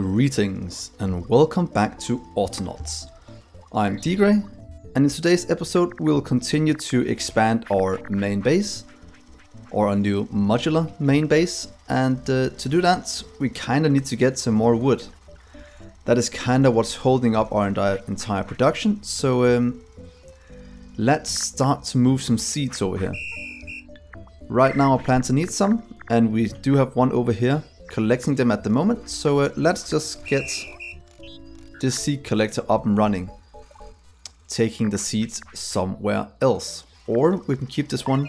Greetings and welcome back to Autonauts. I'm Dgray, and in today's episode we'll continue to expand our main base, or our new modular main base, and to do that we kinda need to get some more wood. That is kinda what's holding up our entire production, so let's start to move some seeds over here. Right now our planter needs some, and we do have one over here collecting them at the moment, so let's just get this seed collector up and running, taking the seeds somewhere else. Or we can keep this one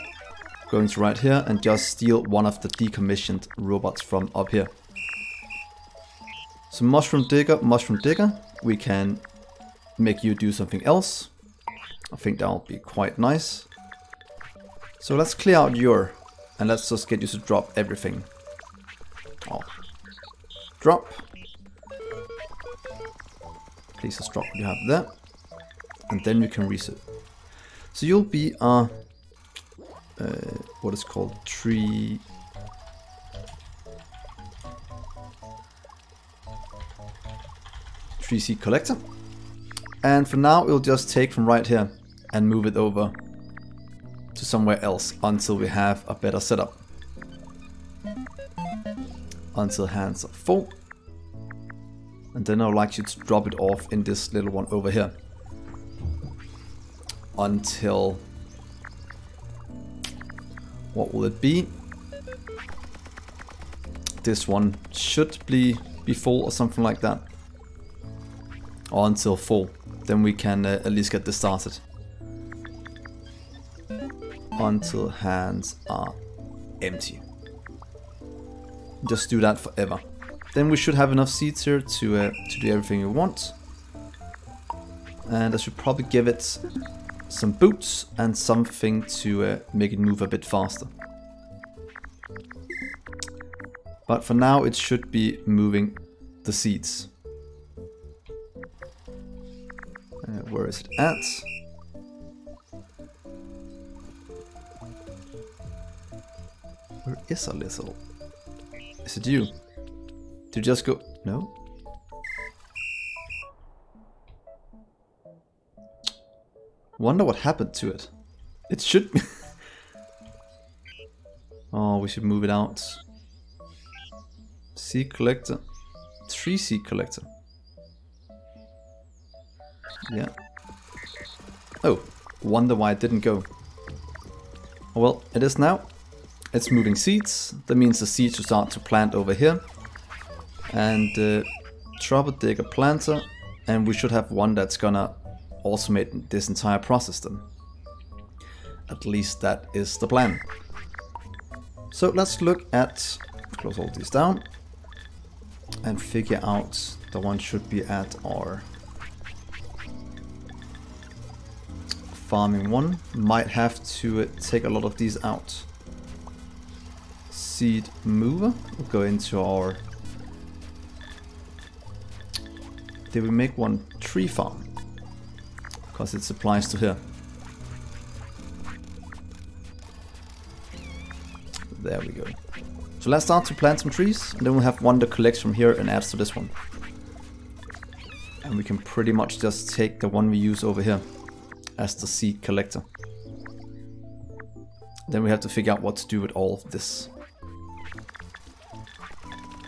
going to right here and just steal one of the decommissioned robots from up here. So mushroom digger, we can make you do something else. I think that'll be quite nice. So let's clear out your, and let's just get you to drop everything. Oh. Drop. Please just drop what you have there. And then we can reset. So you'll be a what is called tree seed collector. And for now we'll just take from right here and move it over to somewhere else until we have a better setup. Until hands are full. And then I would like you to drop it off in this little one over here. Until... what will it be? This one should be full or something like that. Or until full. Then we can at least get this started. Until hands are empty. Just do that forever. Then we should have enough seeds here to do everything we want. And I should probably give it some boots and something to make it move a bit faster. But for now it should be moving the seeds. Where is it at? Where is a little? Is it you? Did you just go? No? Wonder what happened to it. It should be. Oh, we should move it out. Seed collector. Tree seed collector. Yeah. Oh, wonder why it didn't go. Oh, well, it is now. It's moving seeds. That means the seeds should start to plant over here. And trouble digger planter. And we should have one that's gonna automate this entire process then. At least that is the plan. So let's look at, close all these down. And figure out the one should be at our farming one. Might have to take a lot of these out. Seed mover will go into our... Did we make one tree farm? Because it applies to here. There we go. So let's start to plant some trees, and then we'll have one that collects from here and adds to this one. And we can pretty much just take the one we use over here as the seed collector. Then we have to figure out what to do with all of this.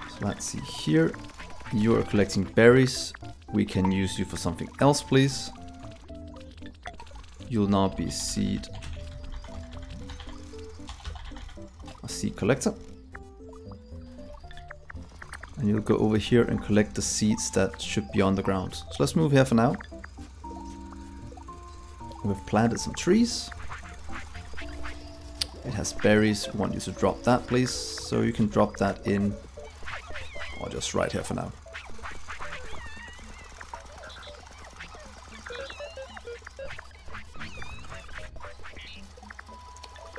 So let's see here. You are collecting berries. We can use you for something else, please. You'll now be a seed collector. And you'll go over here and collect the seeds that should be on the ground. So let's move here for now. We've planted some trees. It has berries. We want you to drop that, please. So you can drop that in, or just right here for now.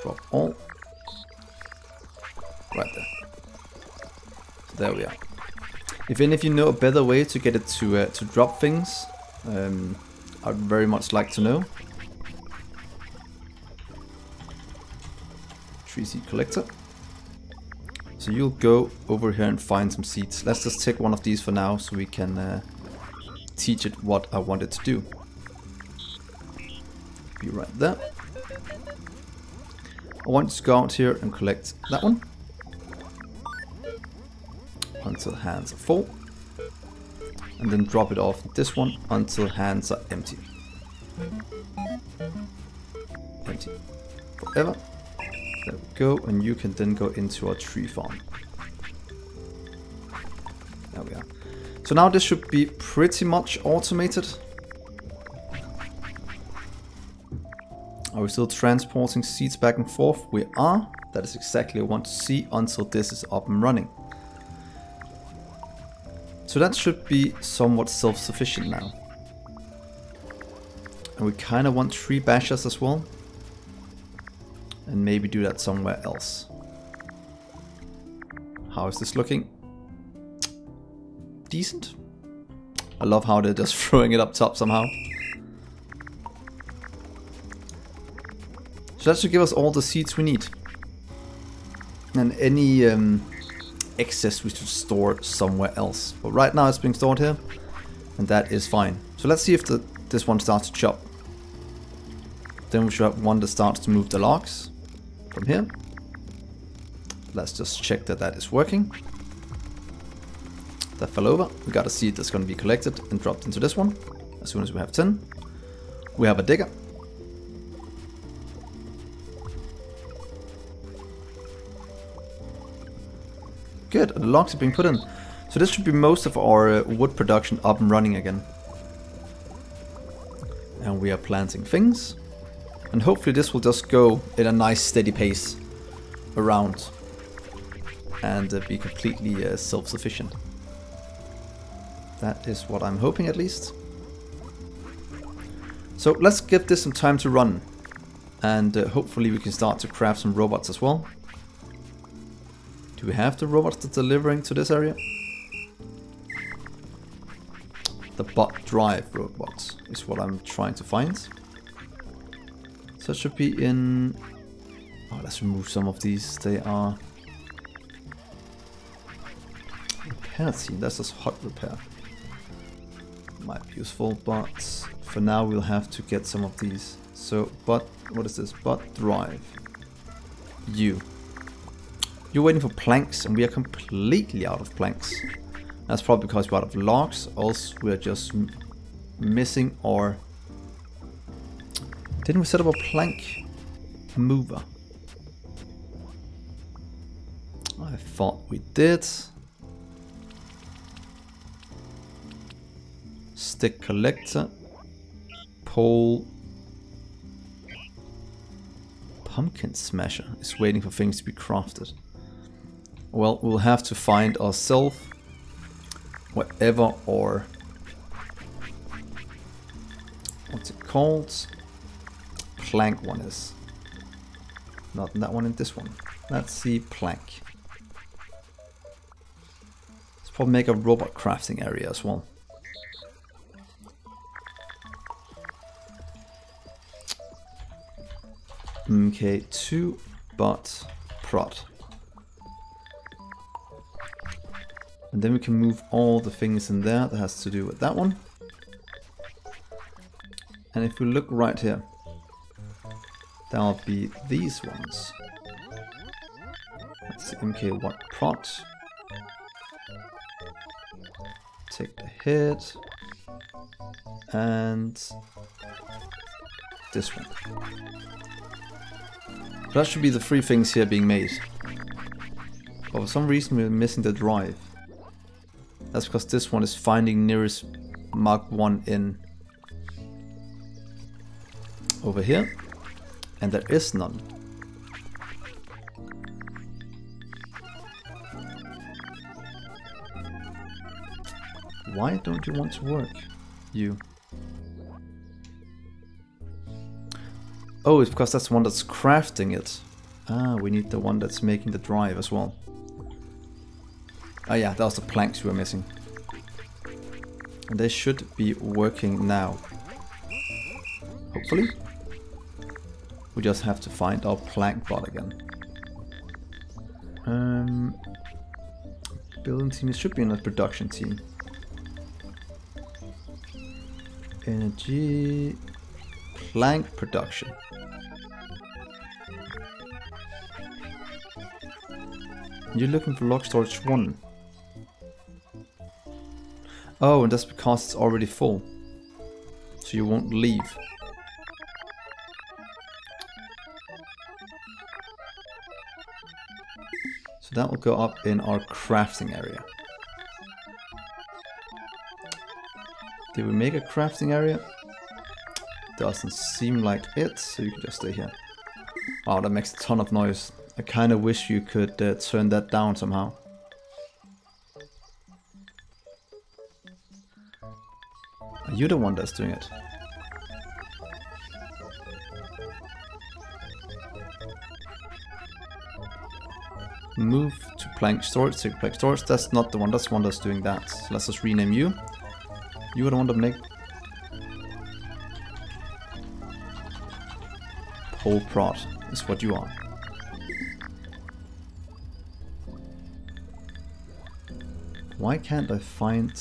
Drop all. Right there. So there we are. If any of you know a better way to get it to drop things, I'd very much like to know. Tree seed collector. So you'll go over here and find some seeds. Let's just take one of these for now so we can teach it what I want it to do. Be right there. I want to go out here and collect that one until hands are full, and then drop it off this one until hands are empty. Empty forever. There we go, and you can then go into our tree farm. There we are. So now this should be pretty much automated. Are we still transporting seeds back and forth? We are. That is exactly what I want to see until this is up and running. So that should be somewhat self-sufficient now. And we kind of want 3 bashers as well. And maybe do that somewhere else. How is this looking? Decent. I love how they're just throwing it up top somehow. So that should give us all the seeds we need. And any excess we should store somewhere else. But right now it's being stored here. And that is fine. So let's see if this one starts to chop. Then we should have one that starts to move the logs from here. Let's just check that that is working. That fell over. We got a seed that's going to be collected and dropped into this one. As soon as we have 10. We have a digger. Good, the logs have been put in. So this should be most of our wood production up and running again. And we are planting things. And hopefully this will just go at a nice steady pace around. And be completely self-sufficient. That is what I'm hoping at least. So let's give this some time to run. And hopefully we can start to craft some robots as well. Do we have the robots that's delivering to this area? The bot drive robots is what I'm trying to find. So it should be in... Oh, let's remove some of these. They are... Repair team, that's just hot repair. Might be useful, but for now we'll have to get some of these. So, bot, what is this? Bot drive. You're waiting for planks, and we are completely out of planks. That's probably because we're out of logs, else we're just missing our... Didn't we set up a plank mover? I thought we did. Stick collector. Pole. Pumpkin smasher is waiting for things to be crafted. Well, we'll have to find ourselves whatever or what's it called? Plank one is. Not that one and this one. Let's see, plank. Let's probably make a robot crafting area as well. Okay, 2 bot prod. And then we can move all the things in there that has to do with that one. And if we look right here, there'll be these ones. Let's see, MK1 prod. Take the head. And this one. So that should be the 3 things here being made. But for some reason we're missing the drive. That's because this one is finding nearest Mark 1 in over here. And there is none. Why don't you want to work? You. Oh, it's because that's the one that's crafting it. Ah, we need the one that's making the drive as well. Ah yeah, that was the planks we were missing. And they should be working now. Hopefully. We just have to find our plank bot again. Building team, it should be in a production team. Energy, plank production. You're looking for log storage 1. Oh, and that's because it's already full. So you won't leave. So that will go up in our crafting area. Did we make a crafting area? Doesn't seem like it, so you can just stay here. Wow, that makes a ton of noise. I kind of wish you could turn that down somehow. Are you the one that's doing it? Move to plank storage, take plank storage. That's not the one, that's the one that's doing that. So let's just rename you. You are the one that make pole prod is what you are. Why can't I find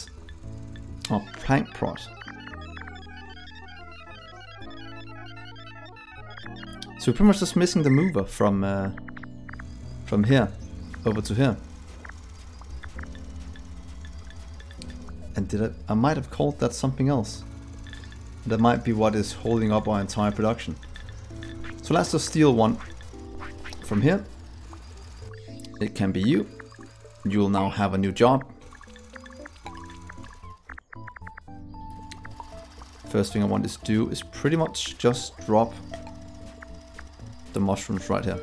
plank prod? So we're pretty much just missing the mover from here over to here. And I might have called that something else. That might be what is holding up our entire production. So let's just steal one from here. It can be you. You'll now have a new job. First thing I want to do is pretty much just drop the mushrooms right here.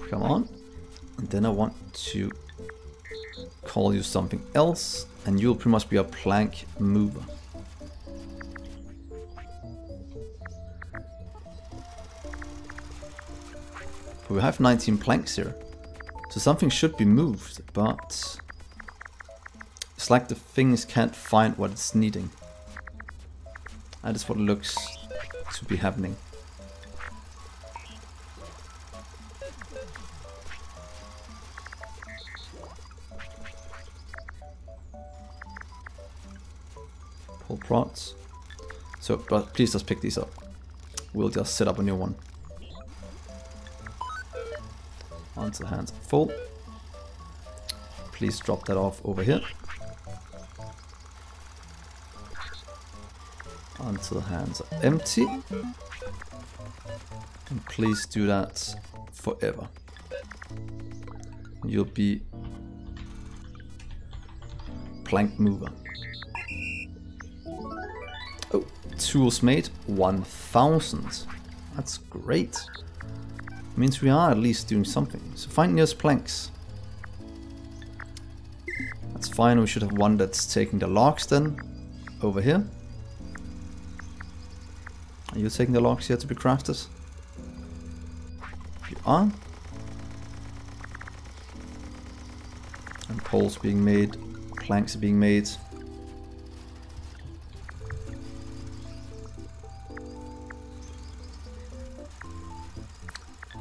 Come on. And then I want to call you something else, and you'll pretty much be a plank mover. But we have 19 planks here, so something should be moved, but it's like the things can't find what it's needing. That is what looks to be happening. Pull prods. So, but please just pick these up. We'll just set up a new one. Onto the hands full. Please drop that off over here. Onto the hands are empty. And please do that forever. You'll be plank mover. Oh, tools made 1000. That's great. Means we are at least doing something. So find nearest planks. That's fine. We should have one that's taking the logs then over here. Are you taking the logs here to be crafted? You are. And poles being made, planks are being made.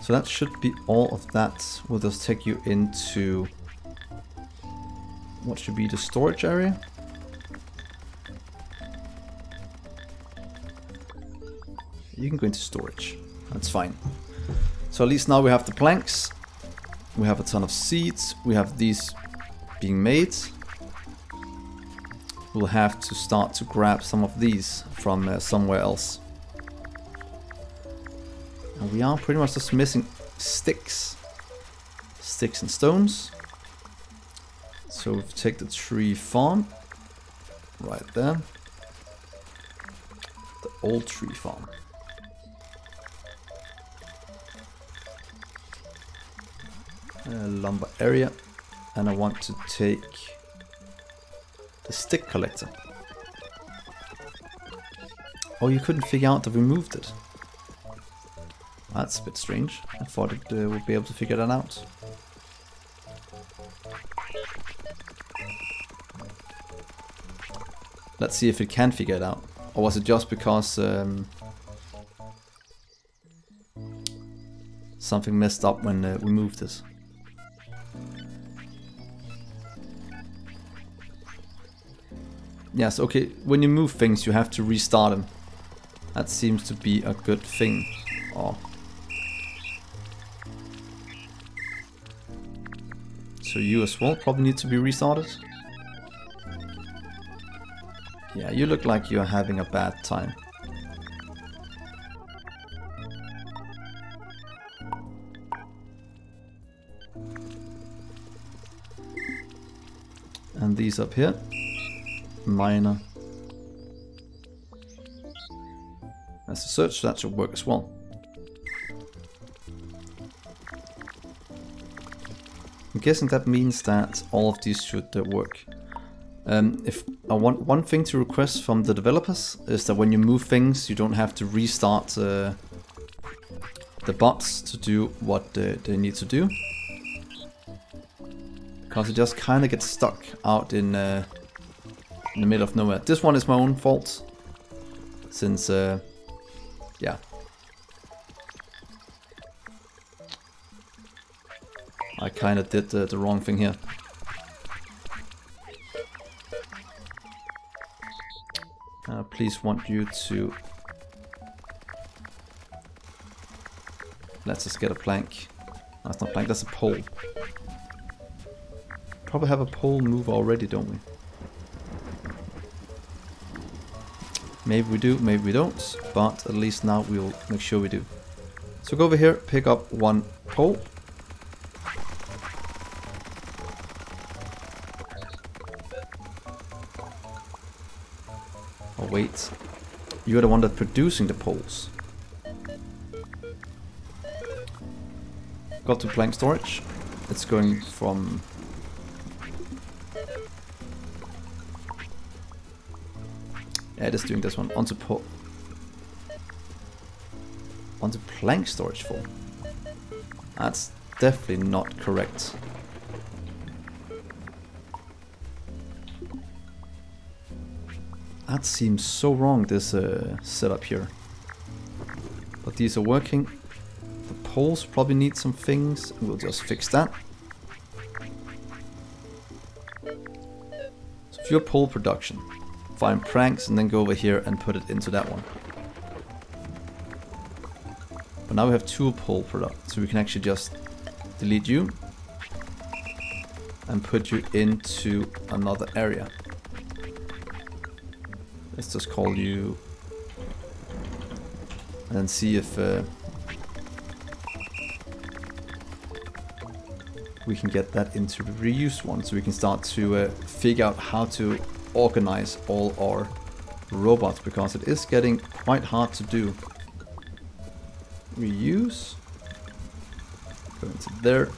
So that should be all of that. We'll just take you into what should be the storage area. You can go into storage. That's fine. So at least now we have the planks. We have a ton of seeds. We have these being made. We'll have to start to grab some of these from somewhere else. And we are pretty much just missing sticks. Sticks and stones. So we take the tree farm. Right there. The old tree farm. Lumber area. And I want to take the stick collector. Oh, you couldn't figure out that we moved it. That's a bit strange. I thought it would be able to figure that out. Let's see if it can figure it out. Or was it just because something messed up when we moved this. Yes, okay, when you move things you have to restart them. That seems to be a good thing. Oh. So you as well probably need to be restarted. Yeah, you look like you're having a bad time. And these up here. Minor. That's a search, so that should work as well. I'm guessing that means that all of these should work. If I want one thing to request from the developers is that when you move things, you don't have to restart the bots to do what they need to do, because it just kind of gets stuck out in the middle of nowhere. This one is my own fault, since yeah. I kind of did the wrong thing here. Please want you to... Let's just get a plank. That's not a plank, that's a pole. Probably have a pole move already, don't we? Maybe we do, maybe we don't, but at least now we'll make sure we do. So go over here, pick up one pole. Oh wait, you're the one that's producing the poles. Got to plank storage. It's going from... Yeah, it is doing this one. Onto plank storage full. That's definitely not correct. That seems so wrong, this setup here. But these are working. The poles probably need some things. We'll just fix that. So fuel pole production. Find pranks and then go over here and put it into that one. But now we have two pole product, so we can actually just delete you and put you into another area. Let's just call you and then see if we can get that into the reuse one, so we can start to figure out how to organize all our robots, because it is getting quite hard to do. Reuse, go into there.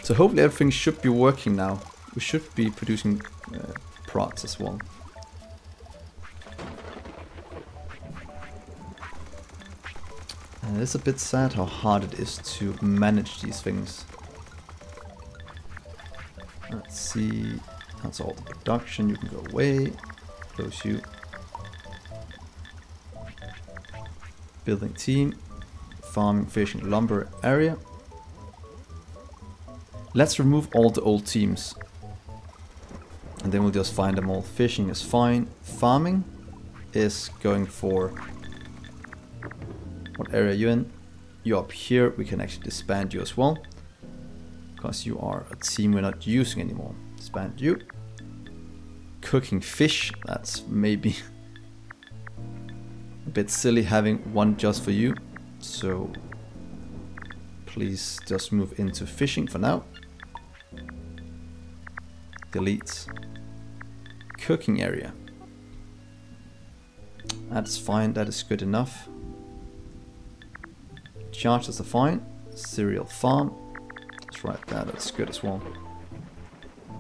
So hopefully everything should be working now. We should be producing prods as well. And it's a bit sad how hard it is to manage these things. Let's see. That's all the production. You can go away. Close you. Building team. Farming, fishing, lumber area. Let's remove all the old teams. And then we'll just find them all. Fishing is fine. Farming is going for... What area are you in? You're up here. We can actually disband you as well, because you are a team we're not using anymore. Disband you. Cooking fish. That's maybe a bit silly having one just for you. So please just move into fishing for now. Delete. Cooking area. That's fine. That is good enough. Charges are fine. Cereal farm. Let's write that. That's good as well.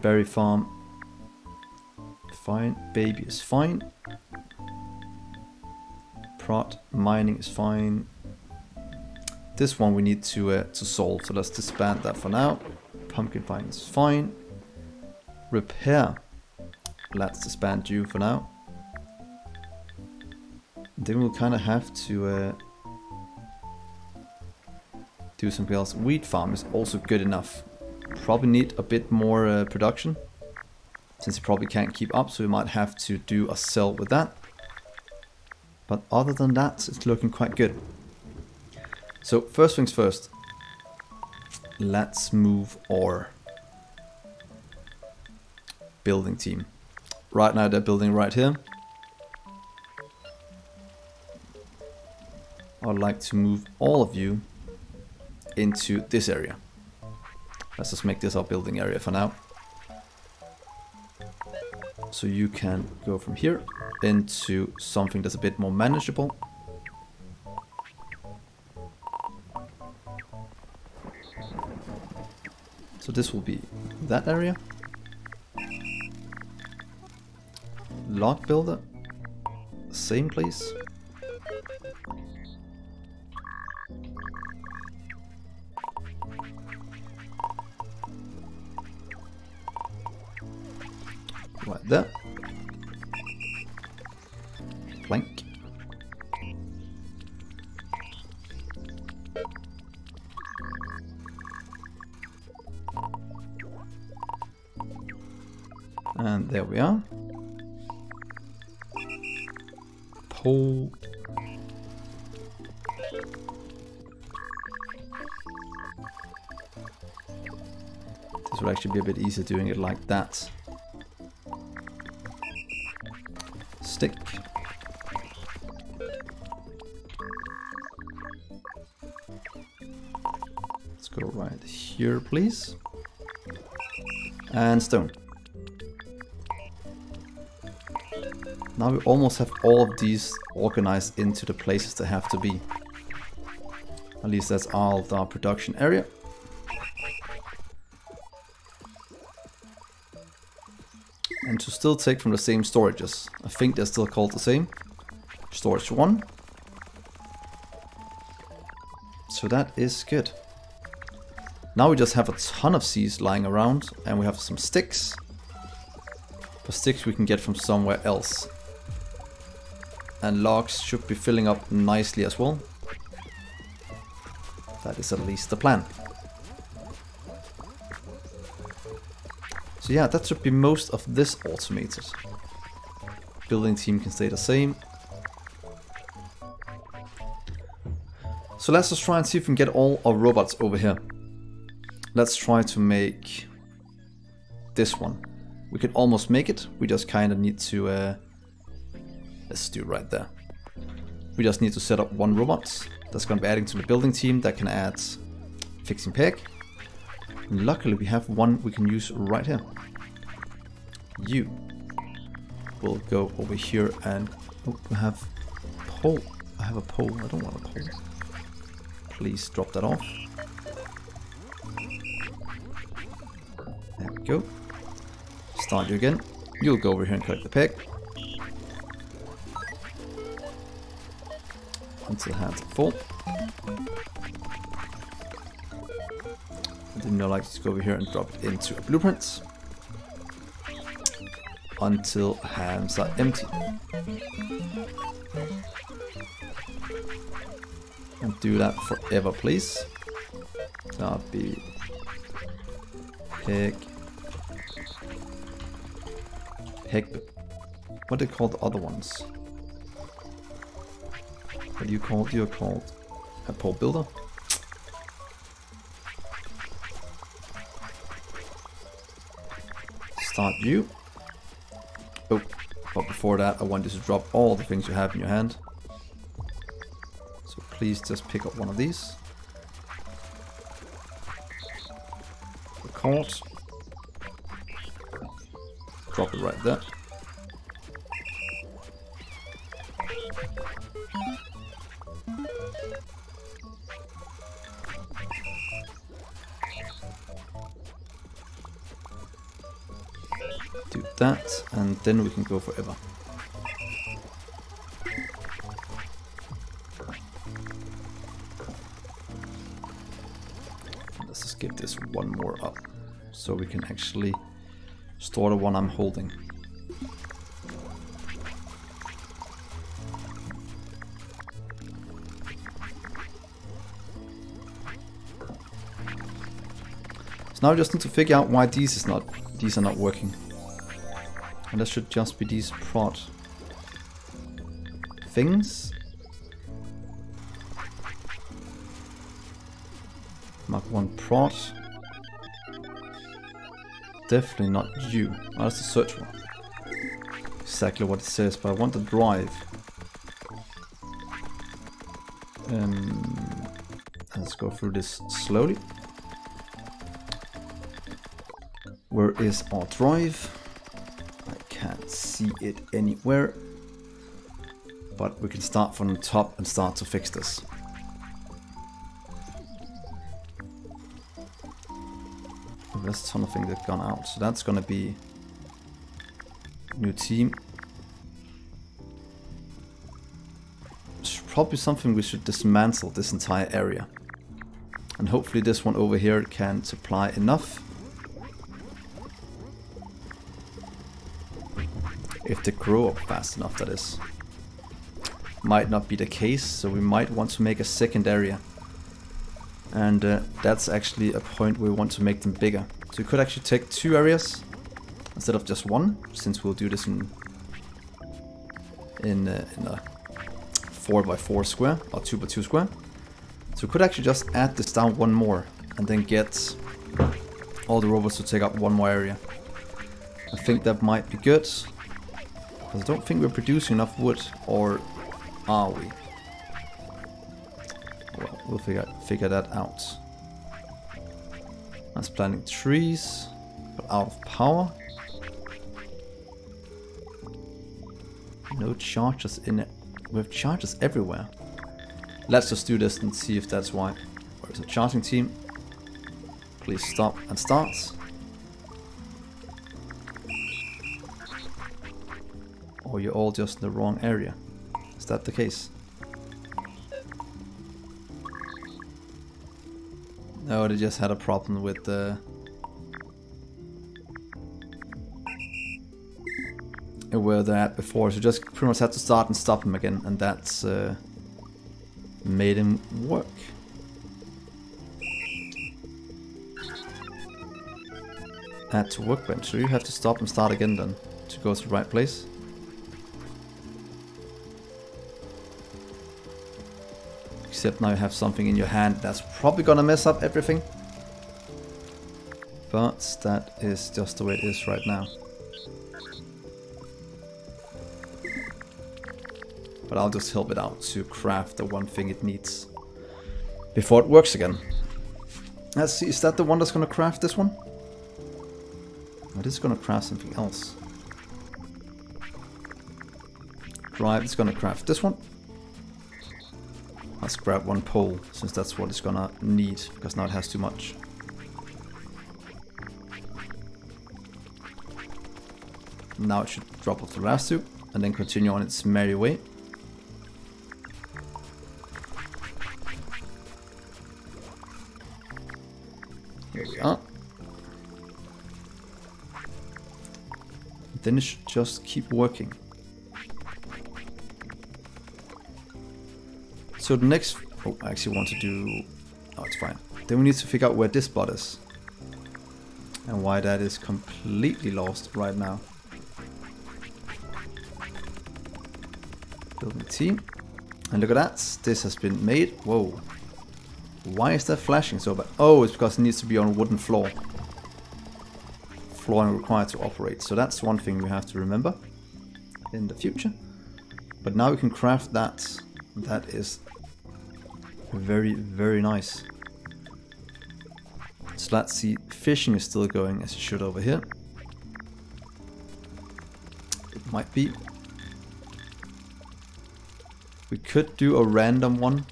Berry farm. Fine. Baby is fine. Prod mining is fine. This one we need to solve, so let's disband that for now. Pumpkin vine is fine. Repair. Let's disband you for now. And then we'll kind of have to do something else. Wheat farm is also good enough. Probably need a bit more production, since you probably can't keep up, so we might have to do a sell with that. But other than that, it's looking quite good. So first things first, let's move our building team. Right now they're building right here. I'd like to move all of you into this area. Let's just make this our building area for now. So you can go from here into something that's a bit more manageable. So this will be that area. Log builder, same place. Right there. Plank. And there we are. Pole. This would actually be a bit easier doing it like that. Stick. Let's go right here, please. And stone. Now we almost have all of these organized into the places they have to be. At least that's all of our production area. And to still take from the same storages. I think they're still called the same. Storage 1. So that is good. Now we just have a ton of seeds lying around, and we have some sticks. For sticks we can get from somewhere else. And logs should be filling up nicely as well. That is at least the plan. So yeah, that should be most of this automated. Building team can stay the same. So let's just try and see if we can get all our robots over here. Let's try to make this one. We can almost make it. We just kind of need to... let's do it right there. We just need to set up one robot. That's going to be adding to the building team that can add fixing peg. And luckily we have one we can use right here. You will go over here and... oh, I have pole. I have a pole. I don't want a pole. Please drop that off. There we go. Start you again. You'll go over here and collect the peg. Until hands are full. And then I'd like to go over here and drop it into a blueprint. Until hands are empty. And do that forever, please. That'll be peg. What do they call the other ones? What do you call it? You're called a pole builder. Start you. Oh, but before that I want you to drop all the things you have in your hand. So please just pick up one of these. Record. Drop it right there. Do that, and then we can go forever. Let's just give this one more up, so we can actually store the one I'm holding. So now we just need to figure out why these are not working. And that should just be these prod things. Mark 1 prod. Definitely not you. Oh, that's the search one. Exactly what it says, but I want the drive. Let's go through this slowly. Where is our drive? I can't see it anywhere. But we can start from the top and start to fix this. There's a ton of things that have gone out, so that's gonna be new team. It's probably something we should dismantle this entire area. And hopefully this one over here can supply enough. If they grow up fast enough, that is. Might not be the case, so we might want to make a second area. And that's actually a point where we want to make them bigger. So we could actually take 2 areas instead of just 1, since we'll do this in a 4x4 square or 2x2 square. So we could actually just add this down 1 more and then get all the robots to take up 1 more area. I think that might be good, because I don't think we're producing enough wood, or are we? Well, we'll figure that out. That's planting trees, but out of power. No chargers in it. We have chargers everywhere. Let's just do this and see if that's why. Where's the charging team? Please stop and start. Or you're all just in the wrong area. Is that the case? No, they just had a problem with the... where they're at before, so just pretty much had to start and stop them again, and that's made him work. Add to workbench, so you have to stop and start again then, to go to the right place. Except now you have something in your hand that's probably gonna mess up everything. But that is just the way it is right now. But I'll just help it out to craft the one thing it needs before it works again. Let's see, is that the one that's gonna craft this one? It is gonna craft something else. Drive is gonna craft this one. Let's grab 1 pole, since that's what it's gonna need, because now it has too much. Now it should drop off the last 2, and then continue on its merry way. Here we are. Then it should just keep working. So the next... oh, I actually want to do... oh, it's fine. Then we need to figure out where this bot is. And why that is completely lost right now. Building team. And look at that. This has been made. Whoa. Why is that flashing so bad? Oh, it's because it needs to be on a wooden floor. Flooring required to operate. So that's one thing we have to remember in the future. But now we can craft that. That is very, very nice. So let's see. Fishing is still going as it should over here. It might be. We could do a random one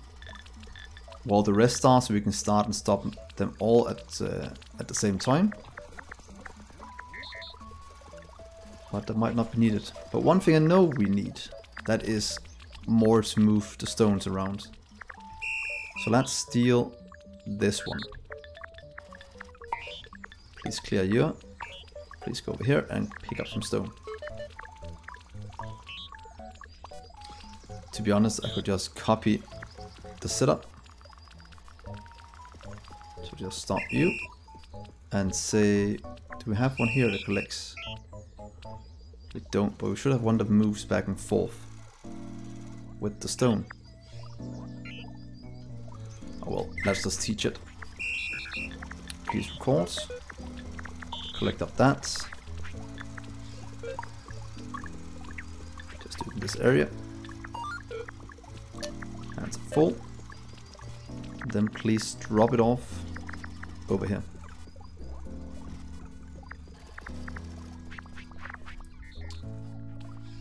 while the rest are, so we can start and stop them all at the same time. But that might not be needed. But one thing I know we need, that is more to move the stones around. So let's steal this one. Please clear you. Please go over here and pick up some stone. To be honest, I could just copy the setup. So just stop you. and say, do we have one here that collects? We don't, but we should have one that moves back and forth with the stone. Oh well, let's just teach it. Please record. Collect up that. Just do it in this area. And it's full. Then please drop it off over here.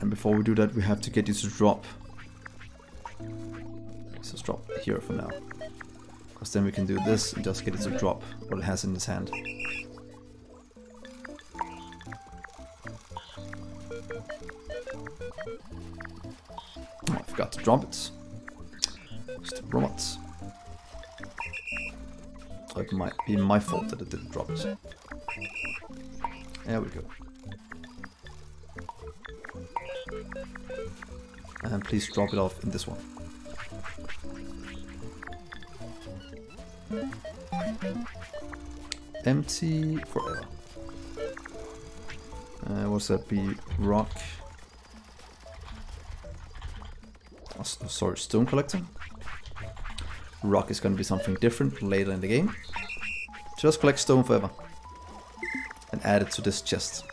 And before we do that, we have to get you to drop. Let's just drop here for now. Because then we can do this and just get it to drop what it has in its hand. Oh, I forgot to drop it. Just robots. Oh, it might be my fault that it didn't drop it. There we go. And please drop it off in this one. Empty forever. What's that be? Rock. Oh, sorry, stone collector. Rock is going to be something different later in the game. Just collect stone forever. And add it to this chest.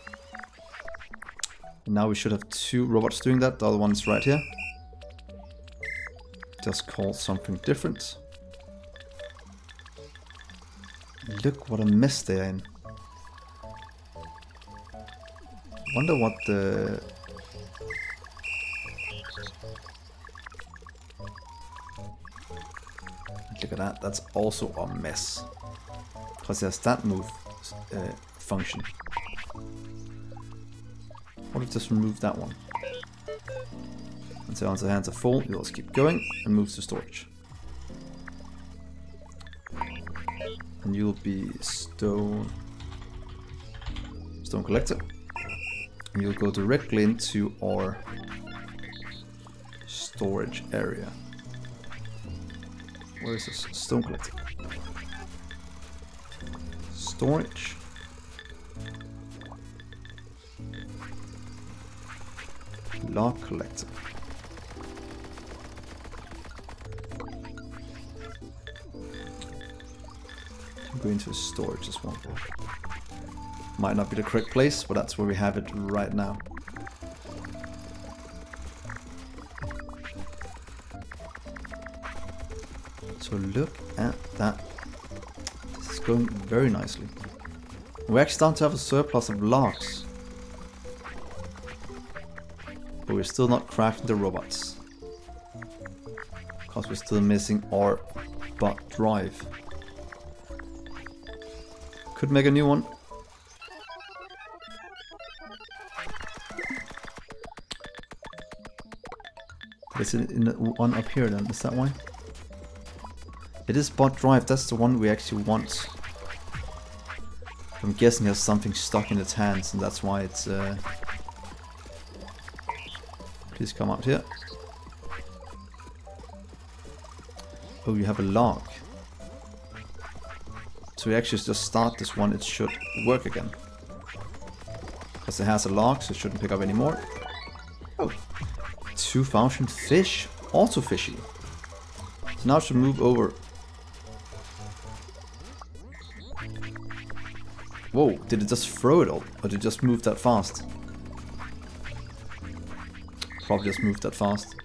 And now we should have 2 robots doing that. The other one is right here. Just call something different. Look what a mess they are in. Wonder what the... Look at that, that's also a mess. Because there's that move function. What if just remove that one? And so once the hands are full, you'll just keep going and move to storage. And you'll be stone collector. And you'll go directly into our storage area. Where is this? Stone collector. Storage. Log collector. Go into storage as well. Might not be the correct place, but that's where we have it right now. So look at that. This is going very nicely. We're actually starting to have a surplus of logs. But we're still not crafting the robots. Because we're still missing our bot drive. Could make a new one. Is it in the one up here then? Is that why? It is bot drive, that's the one we actually want. I'm guessing there's something stuck in its hands and that's why it's... Please come out here. Oh, you have a log. So we actually just start this one, it should work again. Because it has a log, so it shouldn't pick up anymore. Oh, 2000 fish, auto fishy. So now it should move over. Whoa, did it just throw it all? Or did it just move that fast? Probably just moved that fast.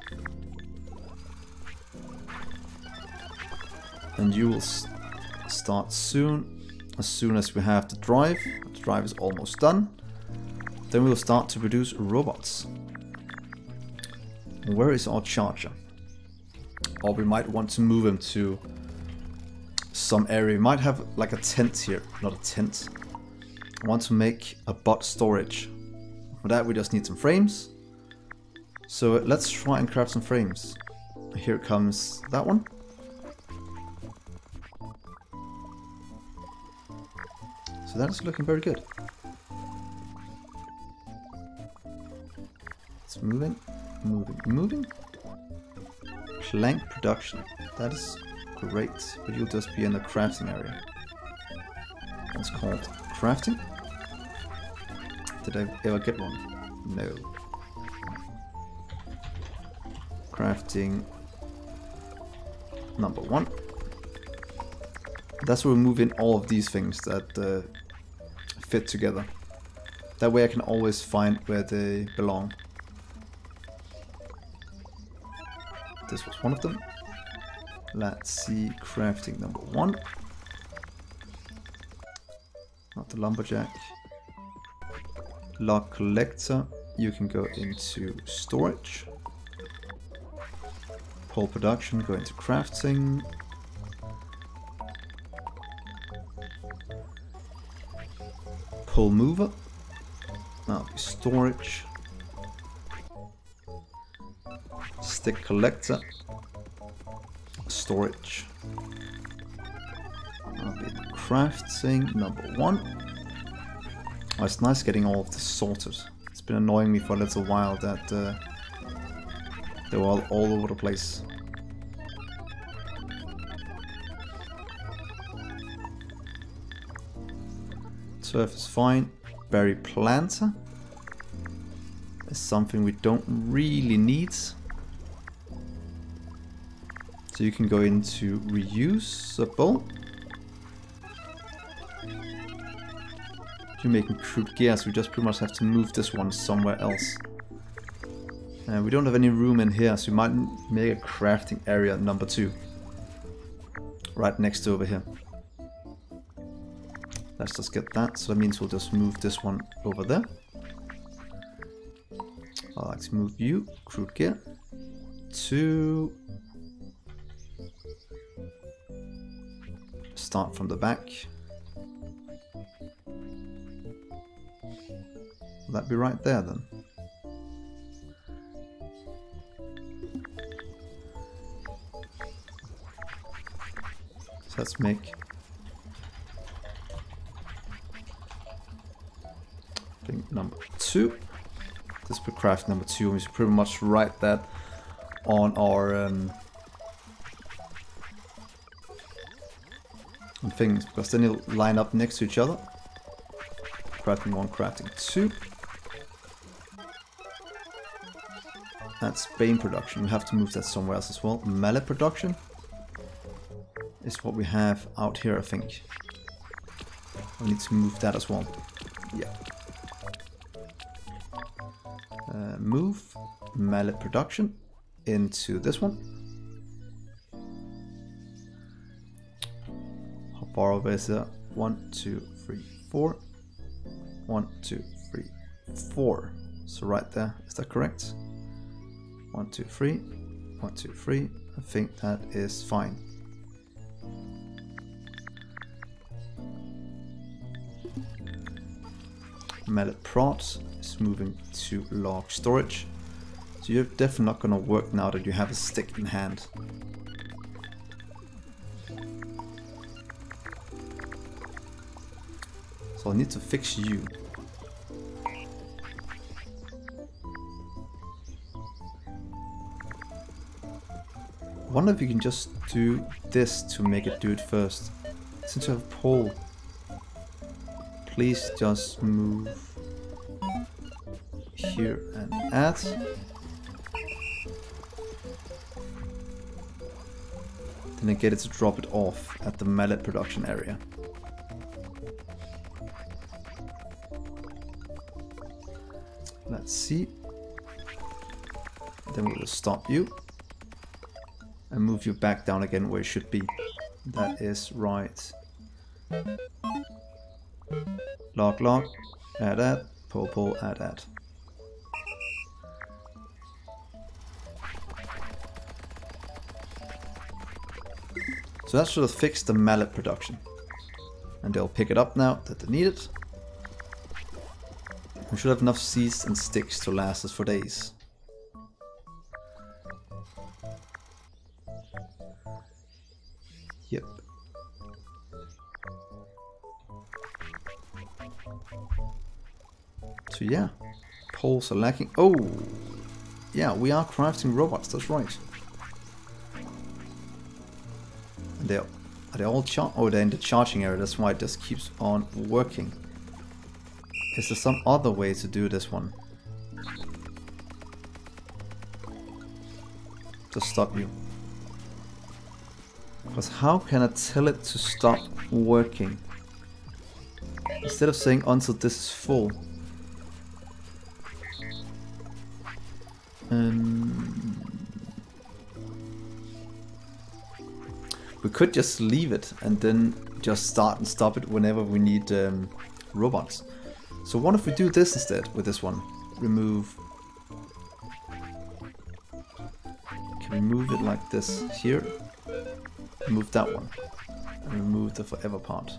And you will start soon. As soon as we have the drive. The drive is almost done. Then we will start to produce robots. Where is our charger? Or we might want to move him to some area. We might have like a tent here. Not a tent. I want to make a bot storage. For that we just need some frames. So let's try and craft some frames. Here comes that one. So that is looking very good. It's moving, moving, moving. Plank production. That is great, but you'll just be in the crafting area. It's called crafting. Did I ever get one? No. Crafting number 1. That's where we move in all of these things that fit together. That way I can always find where they belong. This was one of them. Let's see, crafting number 1. Not the lumberjack. Log collector. You can go into storage. Pole production, go into crafting. Pole mover. That'll be storage. Stick collector. Storage. That'll be crafting number 1. Oh, it's nice getting all of this sorted. It's been annoying me for a little while that they were all over the place. Turf is fine. Berry planter is something we don't really need. So you can go into reusable. If you're making crude gears, we just pretty much have to move this one somewhere else. We don't have any room in here, so we might make a crafting area number 2. Right next to over here. Let's just get that, so that means we'll just move this one over there. I'd like to move you, crude gear, to... Start from the back. Will that be right there then? So let's make thing number 2. This will craft number 2, and we should pretty much write that on our things, because then they'll line up next to each other. Crafting 1, crafting 2. That's Bane production. We have to move that somewhere else as well. Mallet production is what we have out here, I think. We need to move that as well. Yeah. Move mallet production into this one. How far over is that? 1, 2, 3, 4. 1, 2, 3, 4. So right there, is that correct? 1, 2, 3. 1, 2, 3. I think that is fine. Mallet prod is moving to log storage. So you're definitely not going to work now that you have a stick in hand. So I need to fix you. I wonder if you can just do this to make it do it first. Since you have a pole, please just move here and add. Then I get it to drop it off at the mallet production area. Let's see. Then we will stop you and move you back down again where it should be. That is right. Log, log, add, pole, add. So that should have fixed the mallet production. And they'll pick it up now that they need it. We should have enough seeds and sticks to last us for days. Yep. So yeah, poles are lacking. Oh, yeah, we are crafting robots, that's right. And they're Are they all oh, they're in the charging area, that's why it just keeps on working. Is there some other way to do this one? To stop you. Because how can I tell it to stop working? Instead of saying until this is full. We could just leave it and then just start and stop it whenever we need robots. So what if we do this instead with this one? Remove. Can we move it like this here? Remove that one. And remove the forever part.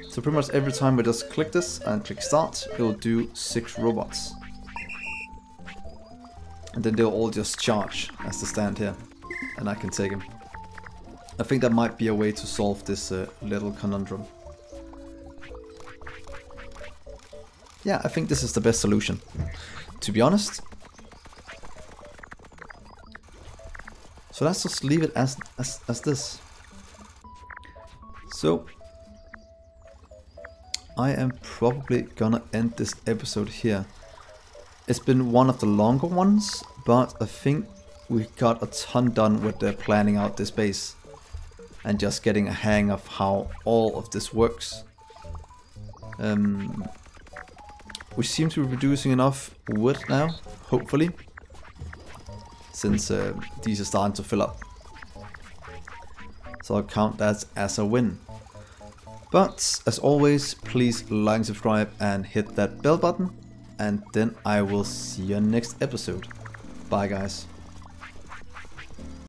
So pretty much every time we just click this and click start, it will do 6 robots. And then they'll all just charge as they stand here. And I can take them. I think that might be a way to solve this little conundrum. Yeah, I think this is the best solution. To be honest. So let's just leave it as this. So I am probably gonna end this episode here. It's been one of the longer ones, but I think we got a ton done with planning out this base and just getting a hang of how all of this works. We seem to be producing enough wood now, hopefully, since these are starting to fill up. So I'll count that as a win. But as always, please like, subscribe and hit that bell button, and then I will see you next episode. Bye guys.